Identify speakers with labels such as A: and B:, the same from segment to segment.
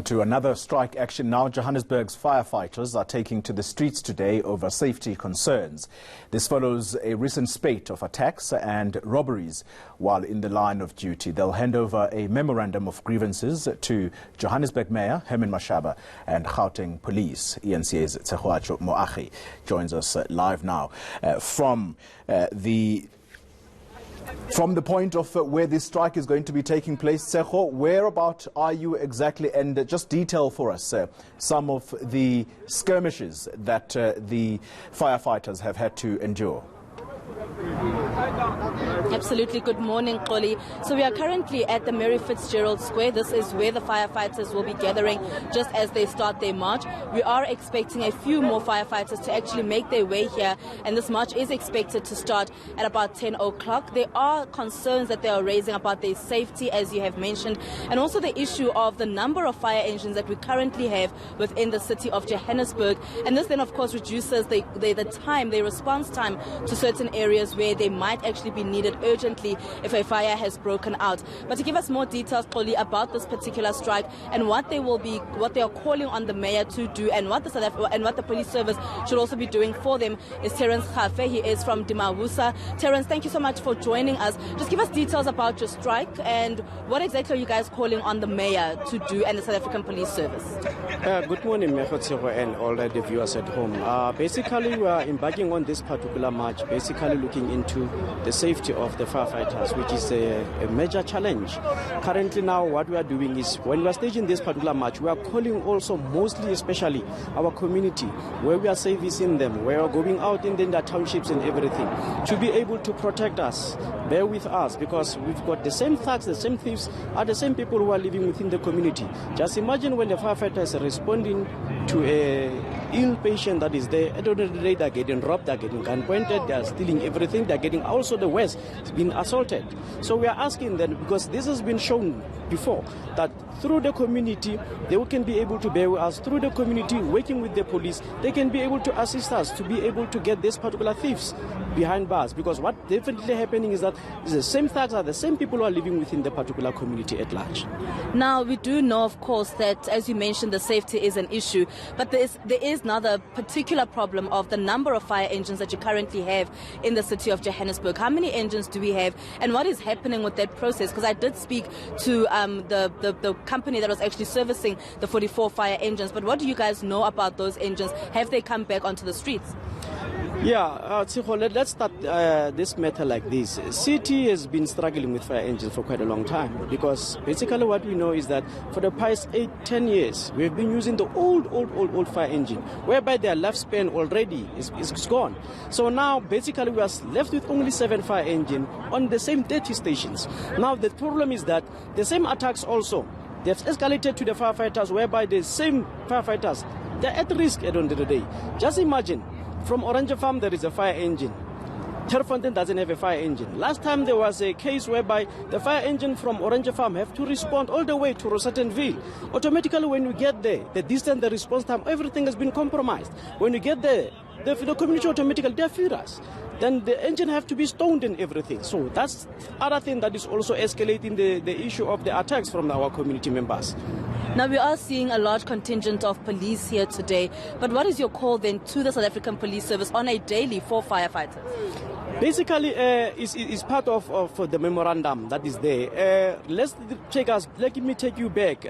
A: To another strike action now. Johannesburg's firefighters are taking to the streets today over safety concerns. This follows a recent spate of attacks and robberies. While in the line of duty, they'll hand over a memorandum of grievances to Johannesburg Mayor Herman Mashaba and Gauteng Police. ENCA's Tshegoatsho Moagi joins us live now from the point of where this strike is going to be taking place. Tsecho, whereabout are you exactly? And just detail for us some of the skirmishes that the firefighters have had to endure.
B: Absolutely. Good morning, Xoli. So we are currently at the Mary Fitzgerald Square. This is where the firefighters will be gathering just as they start their march. We are expecting a few more firefighters to actually make their way here, and this march is expected to start at about 10 o'clock. There are concerns that they are raising about their safety, as you have mentioned, and also the issue of the number of fire engines that we currently have within the city of Johannesburg. And this then, of course, reduces the response time to certain areas where they might actually be needed urgently if a fire has broken out. But to give us more details, Xoli, about this particular strike and what they are calling on the mayor to do, and what the police service should also be doing for them, is Terence Khafe. He is from Dimawusa. Terence, thank you so much for joining us. Just give us details about your strike and what exactly are you guys calling on the mayor to do and the South African Police Service.
C: Good morning, Mekhotseho, and all the viewers at home. Basically, we are embarking on this particular march, basically looking into the safety of the firefighters, which is a major challenge. Currently now, what we are doing is, when we are staging this particular march, we are calling also mostly, especially our community, where we are servicing them, where we are going out in the townships and everything, to be able to protect us. Bear with us, because we've got the same thugs, the same thieves, are the same people who are living within the community. Just imagine when the firefighters are responding to a ill patient that is there, at the end of the day, they're getting robbed, they're getting gun pointed, they're stealing everything, they're getting also the West has been assaulted. So we are asking them, because this has been shown before, that through the community, they can be able to bear with us. Through the community, working with the police, they can be able to assist us to be able to get these particular thieves behind bars. Because what definitely happening is that the same thugs are the same people who are living within the particular community at large.
B: Now, we do know, of course, that, as you mentioned, the safety is an issue, but there is now the particular problem of the number of fire engines that you currently have in the city of Johannesburg. How many engines do we have, and what is happening with that process? Because I did speak to the company that was actually servicing the 44 fire engines, but what do you guys know about those engines? Have they come back onto the streets?
C: Yeah, let's start this matter like this. City has been struggling with fire engines for quite a long time, because basically what we know is that for the past 8-10 years, we've been using the old fire engine, whereby their lifespan already is gone. So now basically we are left with only 7 fire engines on the same 30 stations. Now the problem is that the same attacks also, they've escalated to the firefighters, whereby the same firefighters, they're at risk at the end of the day. Just imagine, from Orange Farm there is a fire engine. Terfontein doesn't have a fire engine. Last time there was a case whereby the fire engine from Orange Farm have to respond all the way to Rosettenville. Automatically when you get there, the distance, the response time, everything has been compromised. When you get there, the community automatically, they're furious. Then the engine have to be stoned and everything. So that's other thing that is also escalating the issue of the attacks from our community members.
B: Now, we are seeing a large contingent of police here today, but what is your call then to the South African Police Service on a daily for firefighters?
C: Basically, it's part of the memorandum that is there. Let me take you back.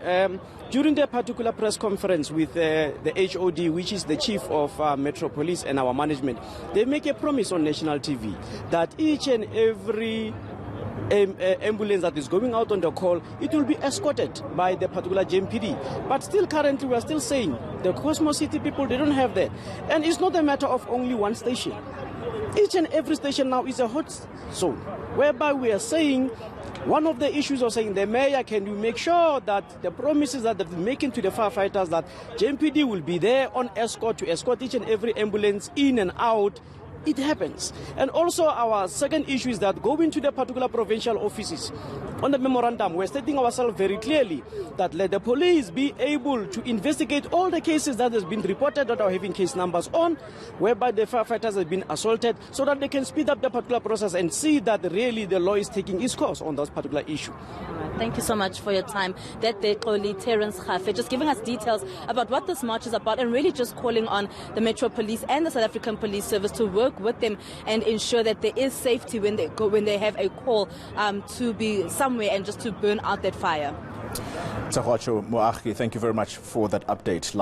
C: During the particular press conference with the HOD, which is the chief of Metro Police and our management, they make a promise on national TV that each and every ambulance that is going out on the call, it will be escorted by the particular JMPD. But still currently we are still saying the Cosmos City people, they don't have that. And it's not a matter of only one station. Each and every station now is a hot zone, whereby we are saying, one of the issues of saying, the mayor, can you make sure that the promises that they're making to the firefighters, that JMPD will be there on escort to escort each and every ambulance in and out it happens. And also our second issue is that going to the particular provincial offices, on the memorandum, we're stating ourselves very clearly that let the police be able to investigate all the cases that has been reported that are having case numbers on, whereby the firefighters have been assaulted, so that they can speed up the particular process and see that really the law is taking its course on that particular issue.
B: Thank you so much for your time. That they Terence Khafe, just giving us details about what this march is about and really just calling on the Metro Police and the South African Police Service to work with them and ensure that there is safety when they have a call to be somewhere and just to burn out that fire.
A: Tsakwacho Moagi, thank you very much for that update.